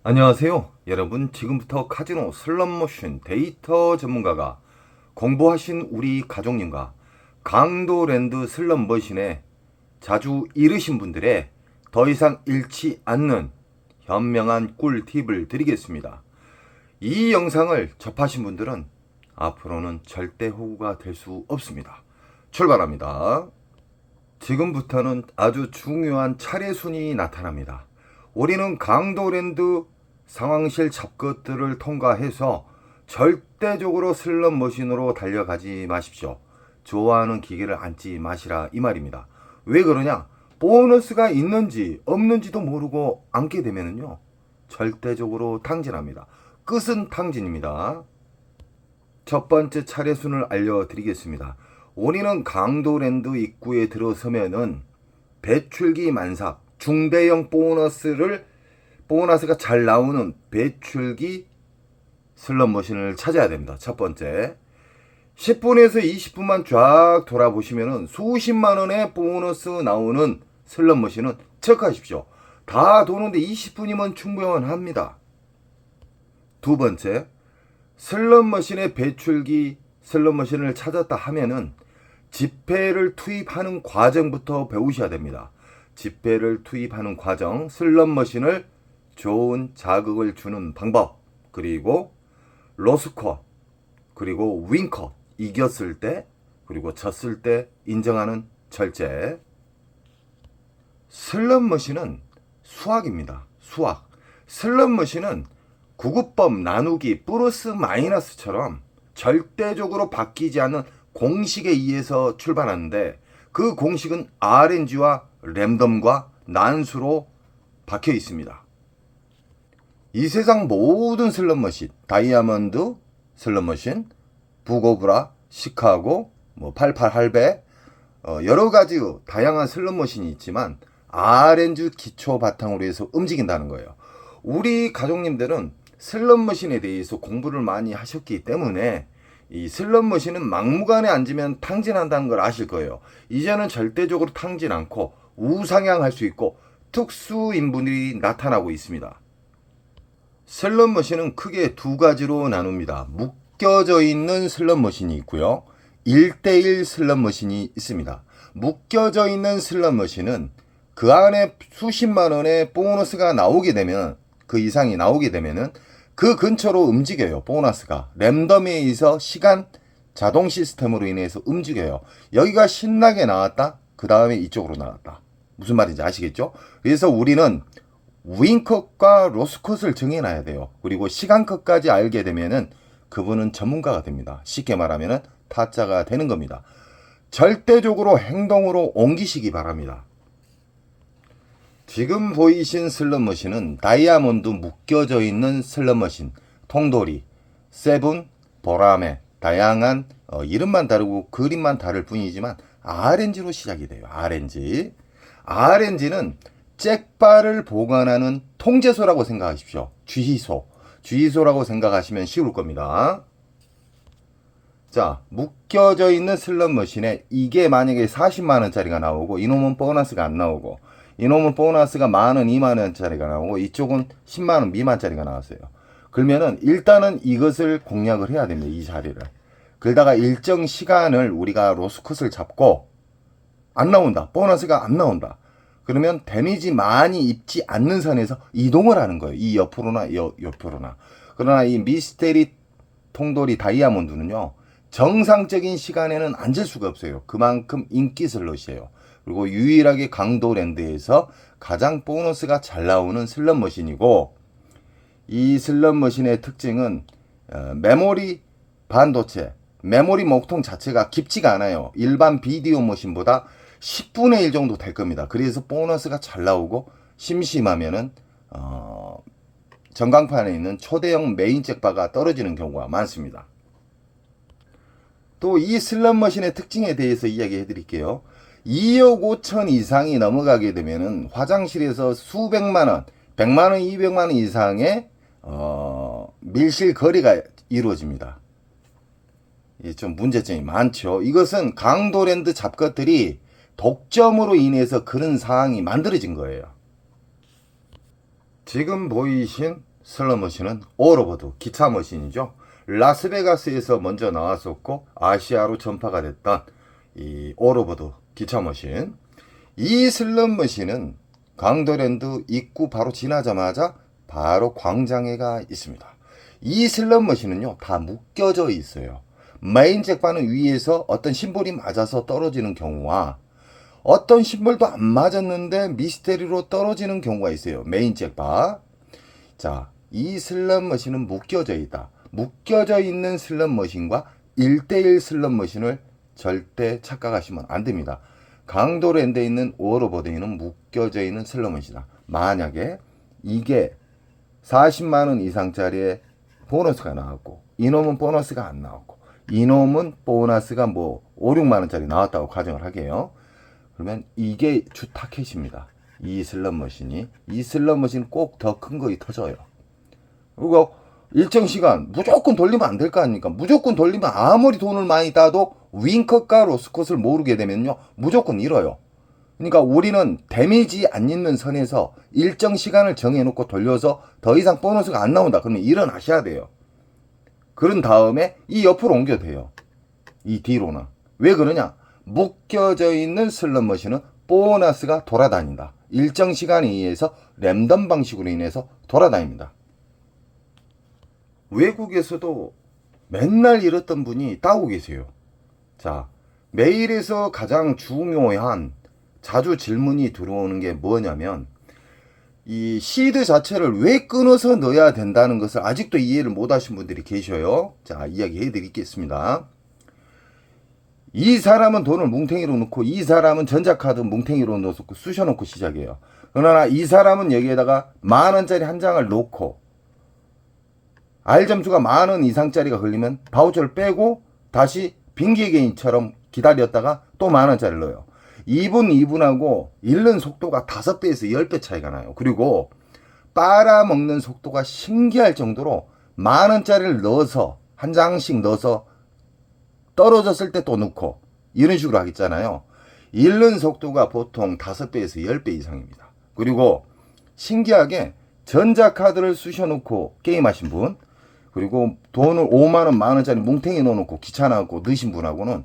안녕하세요. 여러분, 지금부터 카지노 슬롯머신 데이터 전문가가 공부하신 우리 가족님과 강도랜드 슬롯머신에 자주 잃으신 분들의 더 이상 잃지 않는 현명한 꿀팁을 드리겠습니다. 이 영상을 접하신 분들은 앞으로는 절대 호구가 될 수 없습니다. 출발합니다. 지금부터는 아주 중요한 차례순이 나타납니다. 우리는 강도랜드 상황실 잡것들을 통과해서 절대적으로 슬롯머신으로 달려가지 마십시오. 좋아하는 기계를 앉지 마시라 이 말입니다. 왜 그러냐? 보너스가 있는지 없는지도 모르고 앉게 되면요 절대적으로 탕진합니다. 끝은 탕진입니다. 첫 번째 차례순을 알려드리겠습니다. 우리는 강도랜드 입구에 들어서면은 배출기 만삽 중대형 보너스가 잘 나오는 배출기 슬롯머신을 찾아야 됩니다. 첫 번째 10분에서 20분만 쫙 돌아보시면은 수십만 원의 보너스 나오는 슬롯머신은 체크하십시오. 다 도는데 20분이면 충분합니다. 두 번째 슬롯머신의 배출기 슬롯머신을 찾았다 하면은 지폐를 투입하는 과정부터 배우셔야 됩니다. 지폐를 투입하는 과정, 슬롯머신을 좋은 자극을 주는 방법, 그리고 로스컷, 그리고 윈컷, 이겼을 때, 그리고 졌을 때 인정하는 절제. 슬롯머신은 수학입니다. 수학. 슬롯머신은 구급법 나누기 플러스 마이너스처럼 절대적으로 바뀌지 않는 공식에 의해서 출발하는데 그 공식은 RNG와 랜덤과 난수로 박혀 있습니다. 이 세상 모든 슬롯머신, 다이아몬드 슬롯머신, 부고브라, 시카고, 88 할배, 여러 가지 다양한 슬롯머신이 있지만 RNG 기초 바탕으로 해서 움직인다는 거예요. 우리 가족님들은 슬롯머신에 대해서 공부를 많이 하셨기 때문에 이 슬롯머신은 막무가내 앉으면 탕진한다는 걸 아실 거예요. 이제는 절대적으로 탕진 않고 우상향할 수 있고 특수인분들이 나타나고 있습니다. 슬롯머신은 크게 두 가지로 나눕니다. 묶여져 있는 슬롯머신이 있고요. 1대1 슬롯머신이 있습니다. 묶여져 있는 슬롯머신은 그 안에 수십만 원의 보너스가 나오게 되면, 그 이상이 나오게 되면은 그 근처로 움직여요. 보너스가 랜덤에 의해서 시간 자동 시스템으로 인해서 움직여요. 여기가 신나게 나왔다, 그 다음에 이쪽으로 나왔다. 무슨 말인지 아시겠죠? 그래서 우리는 윈컷과 로스컷을 정해놔야 돼요. 그리고 시간컷까지 알게 되면은 그분은 전문가가 됩니다. 쉽게 말하면은 타짜가 되는 겁니다. 절대적으로 행동으로 옮기시기 바랍니다. 지금 보이신 슬롯머신은 다이아몬드 묶여져 있는 슬롯머신, 통돌이, 세븐, 보라매, 다양한 이름만 다르고 그림만 다를 뿐이지만 RNG로 시작이 돼요. RNG. RNG는 잭바를 보관하는 통제소라고 생각하십시오. 주의소라고 생각하시면 쉬울 겁니다. 자, 묶여져 있는 슬롯머신에 이게 만약에 40만원짜리가 나오고 이놈은 보너스가 안 나오고 이놈은 보너스가 만원, 2만원짜리가 나오고 이쪽은 10만원 미만짜리가 나왔어요. 그러면은 일단은 이것을 공략을 해야 됩니다. 이 자리를. 그러다가 일정 시간을 우리가 로스컷을 잡고 안 나온다. 보너스가 안 나온다. 그러면 데미지 많이 입지 않는 선에서 이동을 하는 거예요. 이 옆으로나 옆으로나. 그러나 이 미스테리 통돌이 다이아몬드는요, 정상적인 시간에는 앉을 수가 없어요. 그만큼 인기 슬롯이에요. 그리고 유일하게 강도랜드에서 가장 보너스가 잘 나오는 슬롯머신이고, 이 슬롯머신의 특징은 메모리 반도체, 메모리 목통 자체가 깊지가 않아요. 일반 비디오 머신보다 10분의 1 정도 될 겁니다. 그래서 보너스가 잘 나오고 심심하면은 전광판에 있는 초대형 메인 잭바가 떨어지는 경우가 많습니다. 또 이 슬롯머신의 특징에 대해서 이야기해 드릴게요. 2억 5천 이상이 넘어가게 되면은 화장실에서 수백만원, 100만원, 200만원 이상의 밀실 거래가 이루어집니다. 좀 문제점이 많죠. 이것은 강도랜드 잡것들이 독점으로 인해서 그런 상황이 만들어진 거예요. 지금 보이신 슬롯머신은 오로보드 기차 머신이죠. 라스베가스에서 먼저 나왔었고 아시아로 전파가 됐던 이 오로보드 기차 머신. 이 슬롯머신은 강도랜드 입구 바로 지나자마자 바로 광장에가 있습니다. 이 슬롯머신은요 다 묶여져 있어요. 메인 잭바는 위에서 어떤 심볼이 맞아서 떨어지는 경우와 어떤 심볼도 안 맞았는데 미스테리로 떨어지는 경우가 있어요. 메인 잭바. 자, 이 슬롯머신은 묶여져 있다. 묶여져 있는 슬롯머신과 1대1 슬롯머신을 절대 착각하시면 안 됩니다. 강도랜드에 있는 오로보드에는 묶여져 있는 슬롯머신이다. 만약에 이게 40만원 이상짜리의 보너스가 나왔고 이놈은 보너스가 안 나왔고 이놈은 보너스가 뭐 5, 6만원짜리 나왔다고 가정을 하게요. 그러면 이게 주 타켓입니다. 이 슬롯머신이. 이 슬롯머신 꼭 더 큰 거이 터져요. 그리고 일정 시간 무조건 돌리면 안 될 거 아닙니까? 무조건 돌리면 아무리 돈을 많이 따도 윙컷과 로스컷을 모르게 되면요 무조건 잃어요. 그러니까 우리는 데미지 안 입는 선에서 일정 시간을 정해놓고 돌려서 더 이상 보너스가 안 나온다 그러면 일어나셔야 돼요. 그런 다음에 이 옆으로 옮겨도 돼요. 이 뒤로는. 왜 그러냐? 묶여져 있는 슬롯머신은 보너스가 돌아다닌다. 일정 시간에 의해서 랜덤 방식으로 인해서 돌아다닙니다. 외국에서도 맨날 잃었던 분이 따고 계세요. 자, 메일에서 가장 중요한 자주 질문이 들어오는 게 뭐냐면 이 시드 자체를 왜 끊어서 넣어야 된다는 것을 아직도 이해를 못 하신 분들이 계셔요. 자, 이야기해 드리겠습니다. 이 사람은 돈을 뭉탱이로 넣고 이 사람은 전자카드 뭉탱이로 넣어서 쑤셔놓고 시작해요. 그러나 이 사람은 여기에다가 10,000원짜리 한 장을 놓고 R점수가 10,000원 이상짜리가 걸리면 바우처를 빼고 다시 빙기게임처럼 기다렸다가 또 10,000원짜리를 넣어요. 2분하고 잃는 속도가 5배에서 10배 차이가 나요. 그리고 빨아먹는 속도가 신기할 정도로 10,000원짜리를 넣어서 한 장씩 넣어서 떨어졌을 때 또 넣고 이런 식으로 하겠잖아요. 잃는 속도가 보통 5배에서 10배 이상입니다. 그리고 신기하게 전자카드를 쑤셔놓고 게임하신 분 그리고 돈을 5만원, 만원짜리 뭉탱이 넣어놓고 귀찮아갖고 넣으신 분하고는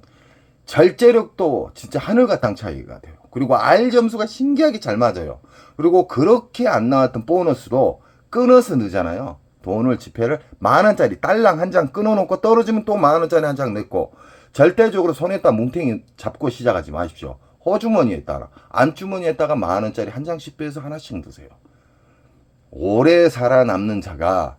절제력도 진짜 하늘과 땅 차이가 돼요. 그리고 R 점수가 신기하게 잘 맞아요. 그리고 그렇게 안 나왔던 보너스도 끊어서 넣잖아요. 돈을 지폐를 10,000원짜리 딸랑 한 장 끊어놓고 떨어지면 또 10,000원짜리 한 장 냈고 절대적으로 손에다 뭉탱이 잡고 시작하지 마십시오. 허주머니에 따라 안주머니에다가 10,000원짜리 한 장씩 빼서 하나씩 드세요. 오래 살아남는 자가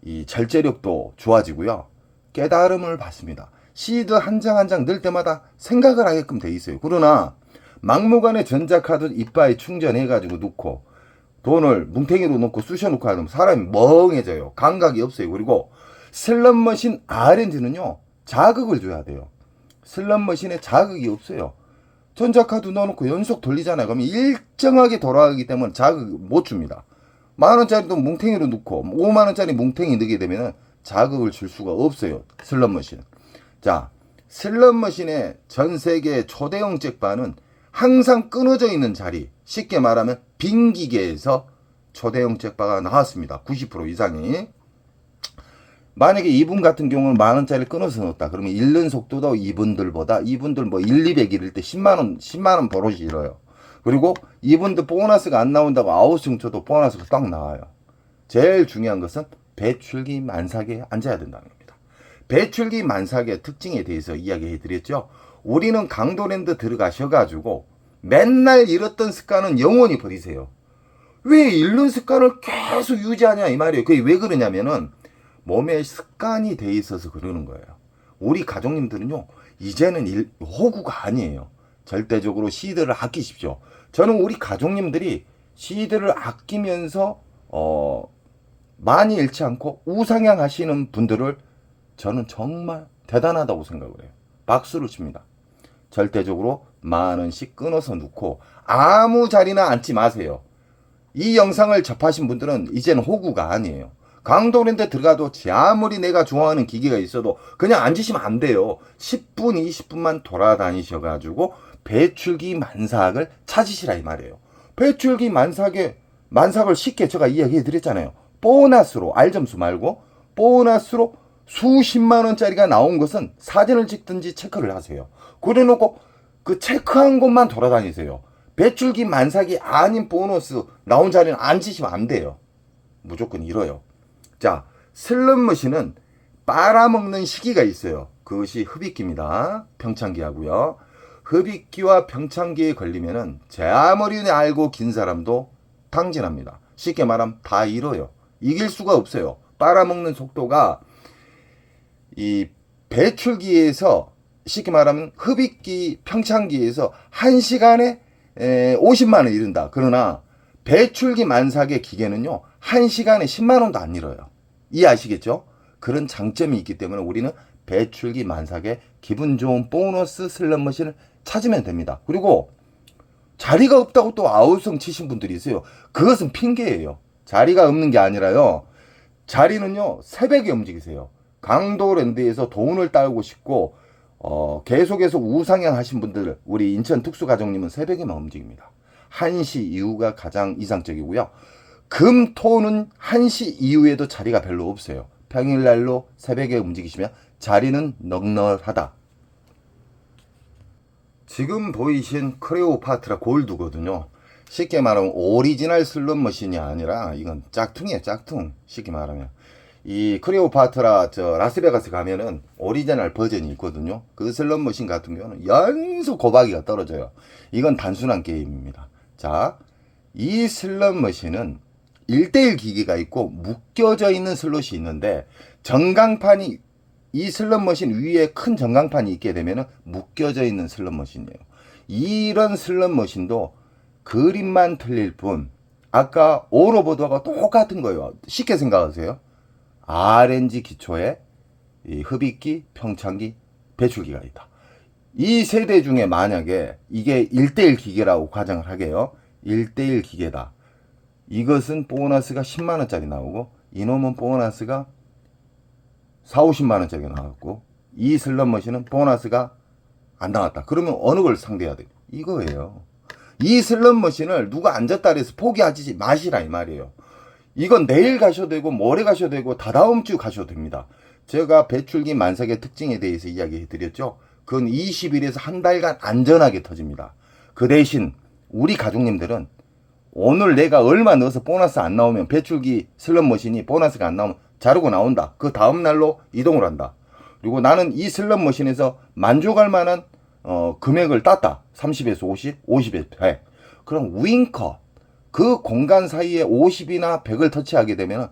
이 절제력도 좋아지고요. 깨달음을 받습니다. 시드 한 장 한 장 넣을 때마다 생각을 하게끔 돼 있어요. 그러나 막무가내 전자카드 이빠이 충전해가지고 넣고 돈을 뭉탱이로 넣고 쑤셔놓고 하면 사람이 멍해져요. 감각이 없어요. 그리고 슬롯머신 RNG는요 자극을 줘야 돼요. 슬롯머신에 자극이 없어요. 전자카드 넣어놓고 연속 돌리잖아요. 그러면 일정하게 돌아가기 때문에 자극 못 줍니다. 10,000원짜리도 뭉탱이로 넣고 50,000원짜리 뭉탱이 넣게 되면 자극을 줄 수가 없어요. 슬롯머신. 자, 슬롯머신의 전 세계 초대형 잭바는 항상 끊어져 있는 자리, 쉽게 말하면 빈 기계에서 초대형 잭바가 나왔습니다. 90% 이상이. 만약에 이분 같은 경우는 10,000원짜리 끊어서 넣었다. 그러면 잃는 속도도 이분들보다 이분들 뭐 1, 200 잃을 때 10만원 버릇이 잃어요. 그리고 이분들 보너스가 안 나온다고 아웃승 쳐도 보너스가 딱 나와요. 제일 중요한 것은 배출기 만삭에 앉아야 된다는 겁니다. 배출기 만삭의 특징에 대해서 이야기해 드렸죠. 우리는 강도랜드 들어가셔가지고 맨날 잃었던 습관은 영원히 버리세요. 왜 잃는 습관을 계속 유지하냐 이 말이에요. 그게 왜 그러냐면은 몸에 습관이 돼 있어서 그러는 거예요. 우리 가족님들은요 이제는 호구가 아니에요. 절대적으로 시드를 아끼십시오. 저는 우리 가족님들이 시드를 아끼면서 많이 잃지 않고 우상향 하시는 분들을 저는 정말 대단하다고 생각을 해요. 박수를 칩니다. 절대적으로 10,000원씩 끊어서 넣고 아무 자리나 앉지 마세요. 이 영상을 접하신 분들은 이제는 호구가 아니에요. 강도랜드 들어가도 아무리 내가 좋아하는 기계가 있어도 그냥 앉으시면 안 돼요. 10분, 20분만 돌아다니셔가지고 배출기 만삭을 찾으시라 이 말이에요. 배출기 만삭을 쉽게 제가 이야기해 드렸잖아요. 보너스로, R점수 말고 보너스로 수십만 원짜리가 나온 것은 사진을 찍든지 체크를 하세요. 그래놓고 그 체크한 곳만 돌아다니세요. 배출기 만삭이 아닌 보너스 나온 자리는 앉으시면 안 돼요. 무조건 잃어요. 자, 슬롯머신은 빨아먹는 시기가 있어요. 그것이 흡입기입니다. 평창기하고요. 흡입기와 평창기에 걸리면은 제 아무리 알고 긴 사람도 탕진합니다. 쉽게 말하면 다 잃어요. 이길 수가 없어요. 빨아먹는 속도가 이 배출기에서 쉽게 말하면 흡입기 평창기에서 1시간에 50만 원 잃는다. 그러나 배출기 만삭의 기계는요 1시간에 10만 원도 안 잃어요. 이해하시겠죠? 그런 장점이 있기 때문에 우리는 배출기 만삭의 기분 좋은 보너스 슬롯머신을 찾으면 됩니다. 그리고 자리가 없다고 또 아우성 치신 분들이 있어요. 그것은 핑계예요. 자리가 없는 게 아니라요. 자리는요 새벽에 움직이세요. 강도랜드에서 돈을 따고 싶고 계속해서 우상향 하신 분들, 우리 인천 특수가족님은 새벽에만 움직입니다. 1시 이후가 가장 이상적이고요. 금, 토는 1시 이후에도 자리가 별로 없어요. 평일날로 새벽에 움직이시면 자리는 넉넉하다. 지금 보이신 크레오파트라 골드거든요. 쉽게 말하면 오리지널 슬롯머신이 아니라 이건 짝퉁이에요. 짝퉁. 쉽게 말하면 이 크레오파트라 라스베가스 가면은 오리지널 버전이 있거든요. 그 슬롯머신 같은 경우는 연속 고박이가 떨어져요. 이건 단순한 게임입니다. 자, 이 슬롯머신은 1대1 기기가 있고 묶여져 있는 슬롯이 있는데 전광판이 이 슬롯머신 위에 큰 전광판이 있게 되면은 묶여져 있는 슬롯머신이에요. 이런 슬롯머신도 그림만 틀릴 뿐 아까 오로보드하고 똑같은 거예요. 쉽게 생각하세요. RNG 기초에 이 흡입기, 평창기, 배출기가 있다. 이 세대 중에 만약에 이게 1대1 기계라고 가정을 하게요. 1대1 기계다. 이것은 보너스가 10만원짜리 나오고 이놈은 보너스가 4, 50만원짜리 나왔고 이 슬롯머신은 보너스가 안 나왔다. 그러면 어느 걸 상대해야 돼? 이거예요. 이 슬롯머신을 누가 앉았다 그래서 포기하지 마시라 이 말이에요. 이건 내일 가셔도 되고 모레 가셔도 되고 다다음 주 가셔도 됩니다. 제가 배출기 만삭의 특징에 대해서 이야기해 드렸죠. 그건 20일에서 한 달간 안전하게 터집니다. 그 대신 우리 가족님들은 오늘 내가 얼마 넣어서 보너스 안 나오면 배출기 슬롯머신이 보너스가 안 나오면 자르고 나온다. 그 다음 날로 이동을 한다. 그리고 나는 이 슬롯머신에서 만족할 만한 금액을 땄다. 30에서 50, 50에서 100. 그럼 윙커 그 공간 사이에 50이나 100을 터치하게 되면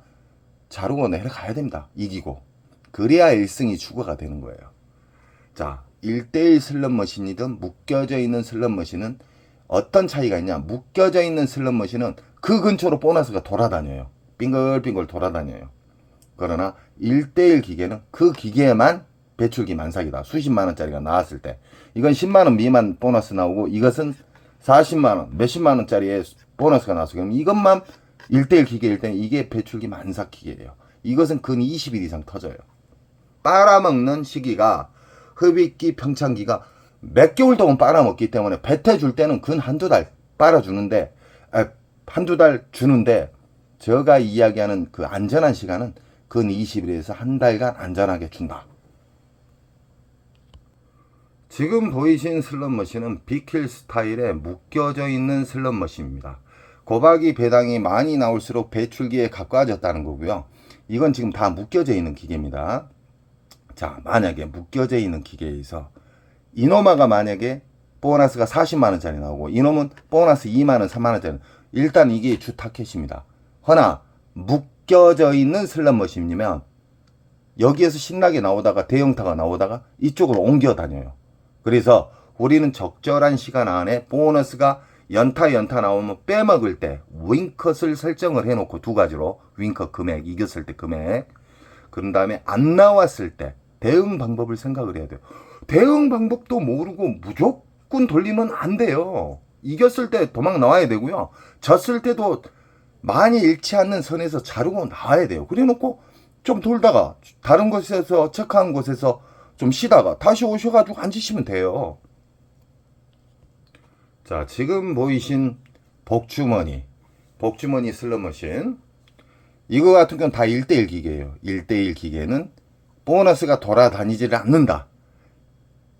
자르고 내려가야 됩니다. 이기고. 그래야 1승이 추가가 되는 거예요. 자, 1대1 슬롯머신이든 묶여져 있는 슬롯머신은 어떤 차이가 있냐. 묶여져 있는 슬롯머신은 그 근처로 보너스가 돌아다녀요. 빙글빙글 돌아다녀요. 그러나 1대1 기계는 그 기계에만 배출기 만삭이다. 수십만원짜리가 나왔을 때. 이건 10만원 미만 보너스 나오고 이것은 40만원, 몇십만원짜리의 보너스가 나와서 그럼 이것만 1대1 기계일 때 이게 배출기 만삭 기계예요. 이것은 근 20일 이상 터져요. 빨아먹는 시기가 흡입기 평창기가 몇 개월 동안 빨아먹기 때문에 뱉어줄 때는 근 한두 달 빨아주는데 한두 달 주는데 제가 이야기하는 그 안전한 시간은 근 20일에서 한 달간 안전하게 준다. 지금 보이신 슬롯머신은 빅힐 스타일에 묶여져 있는 슬롯머신입니다. 고박이 배당이 많이 나올수록 배출기에 가까워졌다는 거고요. 이건 지금 다 묶여져 있는 기계입니다. 자, 만약에 묶여져 있는 기계에서 이노마가 만약에 보너스가 40만원짜리 나오고 이놈은 보너스 2만원, 3만원짜리 일단 이게 주 타켓입니다. 허나 묶여져 있는 슬롯머신이면 여기에서 신나게 나오다가 대형타가 나오다가 이쪽으로 옮겨 다녀요. 그래서 우리는 적절한 시간 안에 보너스가 연타 나오면 빼먹을 때 윙컷을 설정을 해놓고 두 가지로 윙컷 금액, 이겼을 때 금액, 그런 다음에 안 나왔을 때 대응 방법을 생각을 해야 돼요. 대응 방법도 모르고 무조건 돌리면 안 돼요. 이겼을 때 도망 나와야 되고요. 졌을 때도 많이 잃지 않는 선에서 자르고 나와야 돼요. 그래 놓고 좀 돌다가 다른 곳에서 체크한 곳에서 좀 쉬다가 다시 오셔가지고 앉으시면 돼요. 자, 지금 보이신 복주머니 슬롯머신, 이거 같은 건 다 1대1 기계예요. 1대1 기계는 보너스가 돌아다니지를 않는다.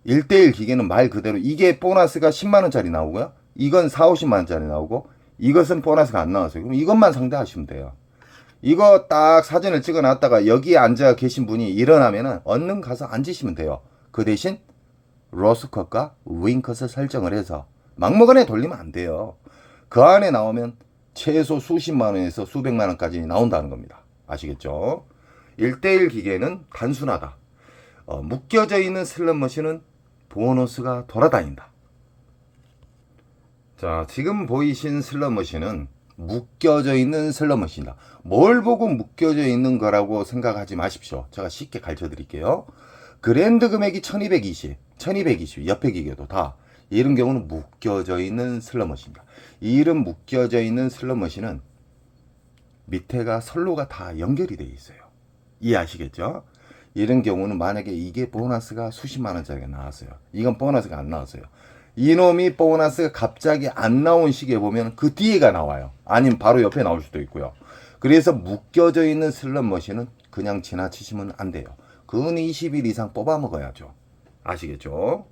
1대1 기계는 말 그대로 이게 보너스가 10만원짜리 나오고요. 이건 4, 50만원짜리 나오고 이것은 보너스가 안 나왔어요. 그럼 이것만 상대하시면 돼요. 이거 딱 사진을 찍어 놨다가 여기에 앉아 계신 분이 일어나면은 얼른 가서 앉으시면 돼요. 그 대신 로스컷과 윙컷을 설정을 해서 막무가내 돌리면 안 돼요. 그 안에 나오면 최소 수십만원에서 수백만원까지 나온다는 겁니다. 아시겠죠? 1대1 기계는 단순하다. 묶여져 있는 슬롯머신은 보너스가 돌아다닌다. 자, 지금 보이신 슬롯머신은 묶여져 있는 슬롯머신이다. 뭘 보고 묶여져 있는 거라고 생각하지 마십시오. 제가 쉽게 가르쳐 드릴게요. 그랜드 금액이 1220, 1220 옆에 기계도 다 이런 경우는 묶여져 있는 슬롯머신입니다. 이런 묶여져 있는 슬롯머신은 밑에가 선로가 다 연결이 되어 있어요. 이해하시겠죠? 이런 경우는 만약에 이게 보너스가 수십만 원짜리가 나왔어요. 이건 보너스가 안 나왔어요. 이놈이 보너스가 갑자기 안 나온 시기에 보면 그 뒤에가 나와요. 아니면 바로 옆에 나올 수도 있고요. 그래서 묶여져 있는 슬롯머신은 그냥 지나치시면 안 돼요. 근 20일 이상 뽑아 먹어야죠. 아시겠죠?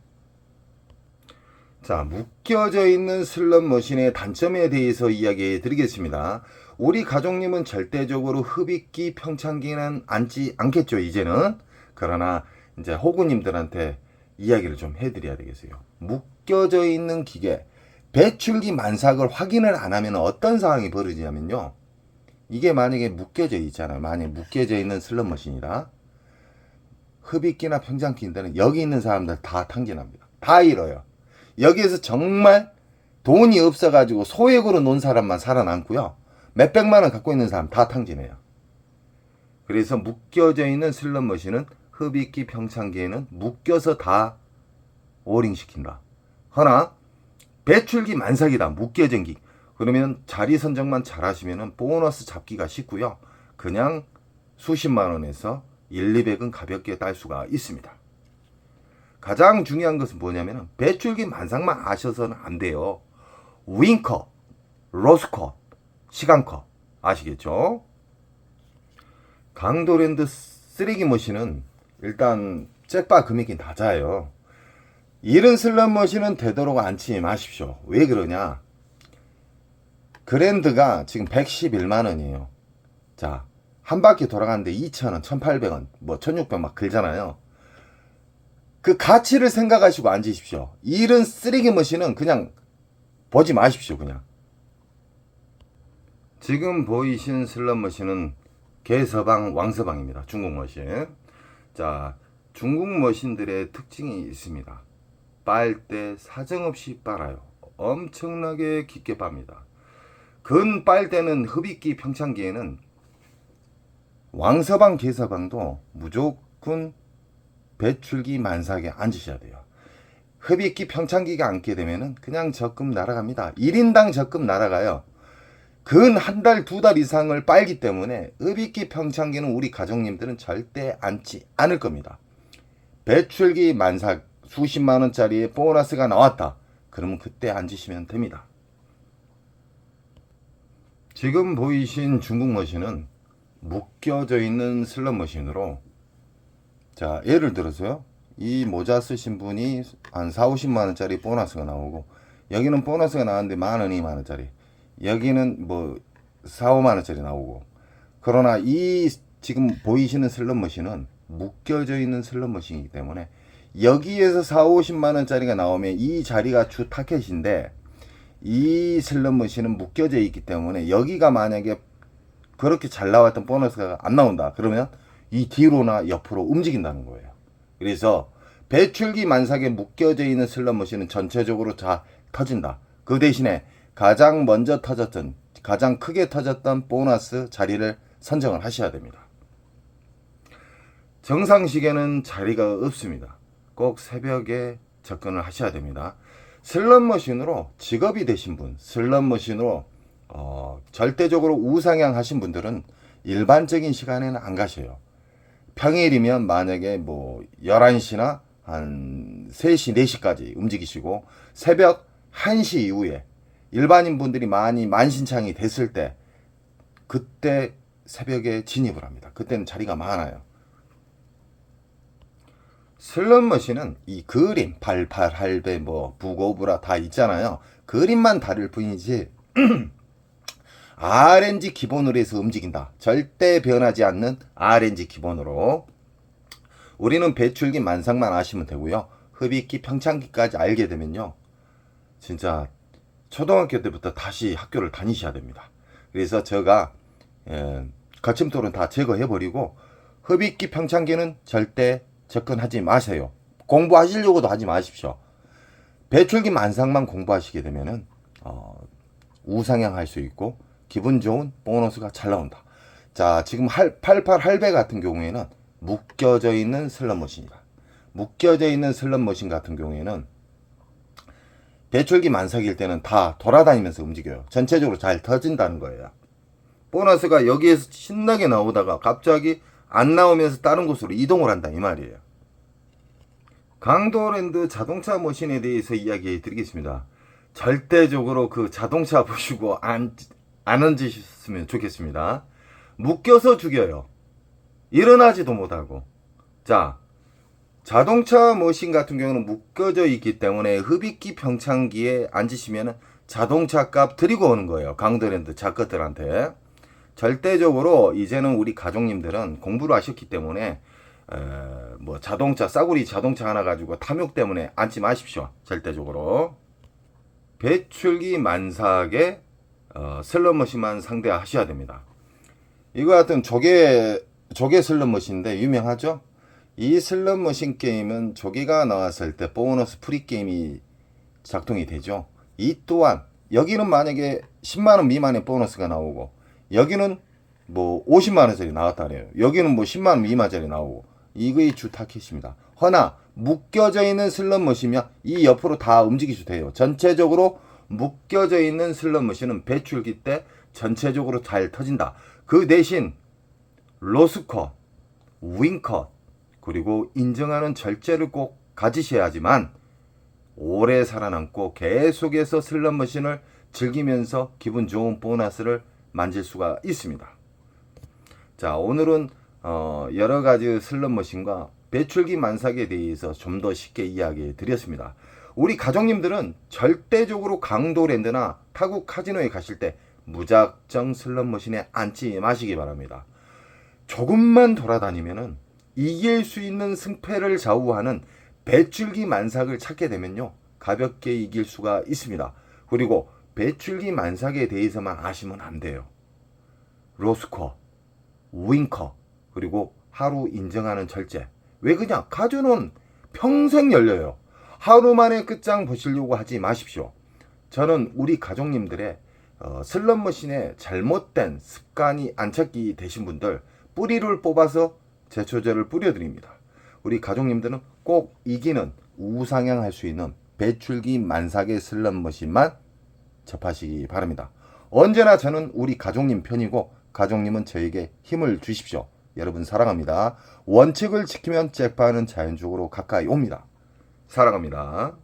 자, 묶여져 있는 슬롯머신의 단점에 대해서 이야기해 드리겠습니다. 우리 가족님은 절대적으로 흡입기, 평창기는 앉지 않겠죠, 이제는. 그러나 이제 호구님들한테 이야기를 좀 해드려야 되겠어요. 묶여져 있는 기계, 배출기 만삭을 확인을 안 하면 어떤 상황이 벌어지냐면요. 이게 만약에 묶여져 있잖아요. 만약에 묶여져 있는 슬롯머신이다. 흡입기나 평창기인데는 여기 있는 사람들 다 탕진합니다. 다 잃어요. 여기에서 정말 돈이 없어가지고 소액으로 논 사람만 살아남고요. 몇백만 원 갖고 있는 사람 다 탕진해요. 그래서 묶여져 있는 슬롯머신은 흡입기, 평창기에는 묶여서 다 오링 시킨다. 허나 배출기 만삭이다. 묶여진 기. 그러면 자리 선정만 잘 하시면 보너스 잡기가 쉽고요. 그냥 수십만 원에서 1, 200은 가볍게 딸 수가 있습니다. 가장 중요한 것은 뭐냐면 배출기 만삭만 아셔서는 안 돼요. 윙컷, 로스컷, 시간컷 아시겠죠? 강도랜드 쓰레기 머신은 일단 잭바 금액이 낮아요. 이런 슬롯머신은 되도록 앉지 마십시오. 왜 그러냐? 그랜드가 지금 111만 원이에요. 자, 한 바퀴 돌아가는데 2,000원, 1,800원, 뭐 1,600원 막 긁잖아요. 그 가치를 생각하시고 앉으십시오. 이런 쓰레기 머신은 그냥 보지 마십시오. 그냥. 지금 보이신 슬롯머신은 개서방, 왕서방입니다. 중국 머신. 자, 중국 머신들의 특징이 있습니다. 빨 때 사정없이 빨아요. 엄청나게 깊게 빱니다. 근 빨대는 흡입기, 평창기에는 왕서방, 개서방도 무조건 배출기 만삭에 앉으셔야 돼요. 흡입기, 평창기가 앉게 되면은 그냥 적금 날아갑니다. 1인당 적금 날아가요. 근 한 달, 2달 이상을 빨기 때문에 흡입기, 평창기는 우리 가족님들은 절대 앉지 않을 겁니다. 배출기 만삭 수십만 원짜리의 보너스가 나왔다. 그러면 그때 앉으시면 됩니다. 지금 보이신 중국 머신은 묶여져 있는 슬롯머신으로, 자, 예를 들어서요. 이 모자 쓰신 분이 한 4, 50만 원짜리 보너스가 나오고, 여기는 보너스가 나왔는데 10,000원, 2만 원짜리, 여기는 뭐 4, 5만 원짜리 나오고. 그러나 이 지금 보이시는 슬롯머신은 묶여져 있는 슬롯머신이기 때문에 여기에서 4, 50만 원짜리가 나오면 이 자리가 주 타켓인데, 이 슬롯머신은 묶여져 있기 때문에 여기가 만약에 그렇게 잘 나왔던 보너스가 안 나온다. 그러면 이 뒤로나 옆으로 움직인다는 거예요. 그래서 배출기 만삭에 묶여져 있는 슬롯머신은 전체적으로 다 터진다. 그 대신에 가장 먼저 터졌던, 가장 크게 터졌던 보너스 자리를 선정을 하셔야 됩니다. 정상 시계는 자리가 없습니다. 꼭 새벽에 접근을 하셔야 됩니다. 슬롯머신으로 직업이 되신 분, 슬롯머신으로 절대적으로 우상향 하신 분들은 일반적인 시간에는 안 가셔요. 평일이면 만약에 뭐 11시나 한 3시, 4시까지 움직이시고, 새벽 1시 이후에 일반인 분들이 많이 만신창이 됐을 때, 그때 새벽에 진입을 합니다. 그때는 자리가 많아요. 슬롯머신은 이 그림, 88, 할배, 뭐 부고브라 다 있잖아요. 그림만 다를 뿐이지 RNG 기본으로 해서 움직인다. 절대 변하지 않는 RNG 기본으로. 우리는 배출기 만상만 아시면 되고요. 흡입기, 평창기까지 알게 되면요. 진짜 초등학교 때부터 다시 학교를 다니셔야 됩니다. 그래서 제가 거침돌은 다 제거해버리고 흡입기, 평창기는 절대 접근하지 마세요. 공부하시려고도 하지 마십시오. 배출기 만상만 공부하시게 되면은 우상향 할 수 있고 기분 좋은 보너스가 잘 나온다. 자, 지금 88 할배 같은 경우에는 묶여져 있는 슬롯머신이다. 묶여져 있는 슬롯머신 같은 경우에는 배출기 만삭일 때는 다 돌아다니면서 움직여요. 전체적으로 잘 터진다는 거예요. 보너스가 여기에서 신나게 나오다가 갑자기 안 나오면서 다른 곳으로 이동을 한다 이 말이에요. 강도랜드 자동차 머신에 대해서 이야기 드리겠습니다. 절대적으로 그 자동차 보시고 안 앉으셨으면 좋겠습니다. 묶여서 죽여요. 일어나지도 못하고. 자, 자동차 머신 같은 경우는 묶여져 있기 때문에 흡입기 평창기에 앉으시면 자동차 값 드리고 오는 거예요. 강도랜드 작가들한테. 절대적으로 이제는 우리 가족님들은 공부를 하셨기 때문에 뭐 자동차 싸구리 자동차 하나 가지고 탐욕 때문에 앉지 마십시오. 절대적으로. 배출기 만삭에 슬롯머신만 상대하셔야 됩니다. 이거 같은 조개 슬롯머신인데 유명하죠? 이 슬롯머신 게임은 조개가 나왔을 때 보너스 프리 게임이 작동이 되죠. 이 또한 여기는 만약에 10만원 미만의 보너스가 나오고 여기는 뭐 50만원짜리 나왔다 그래요. 여기는 뭐 10만원 미만짜리 나오고 이거의 주 타켓입니다. 허나 묶여져 있는 슬롯머신이면 이 옆으로 다 움직이셔도 돼요. 전체적으로 묶여져 있는 슬롯머신은 배출기 때 전체적으로 잘 터진다. 그 대신 로스컷, 윙컷 그리고 인정하는 절제를 꼭 가지셔야지만 오래 살아남고 계속해서 슬롯머신을 즐기면서 기분 좋은 보너스를 만질 수가 있습니다. 자, 오늘은 여러 가지 슬롯머신과 배출기 만삭에 대해서 좀 더 쉽게 이야기해 드렸습니다. 우리 가족님들은 절대적으로 강도랜드나 타국 카지노에 가실 때 무작정 슬롯머신에 앉지 마시기 바랍니다. 조금만 돌아다니면은 이길 수 있는 승패를 좌우하는 배출기 만삭을 찾게 되면요 가볍게 이길 수가 있습니다. 그리고 배출기 만삭에 대해서만 아시면 안 돼요. 로스코, 윙커 그리고 하루 인정하는 절제. 왜 그냥 카지노는 평생 열려요. 하루 만에 끝장 보시려고 하지 마십시오. 저는 우리 가족님들의 슬롯머신에 잘못된 습관이 안착이 되신 분들 뿌리를 뽑아서 제초제를 뿌려드립니다. 우리 가족님들은 꼭 이기는 우상향할 수 있는 배출기 만삭의 슬롯머신만 접하시기 바랍니다. 언제나 저는 우리 가족님 편이고 가족님은 저에게 힘을 주십시오. 여러분 사랑합니다. 원칙을 지키면 잭파는 자연적으로 가까이 옵니다. 사랑합니다.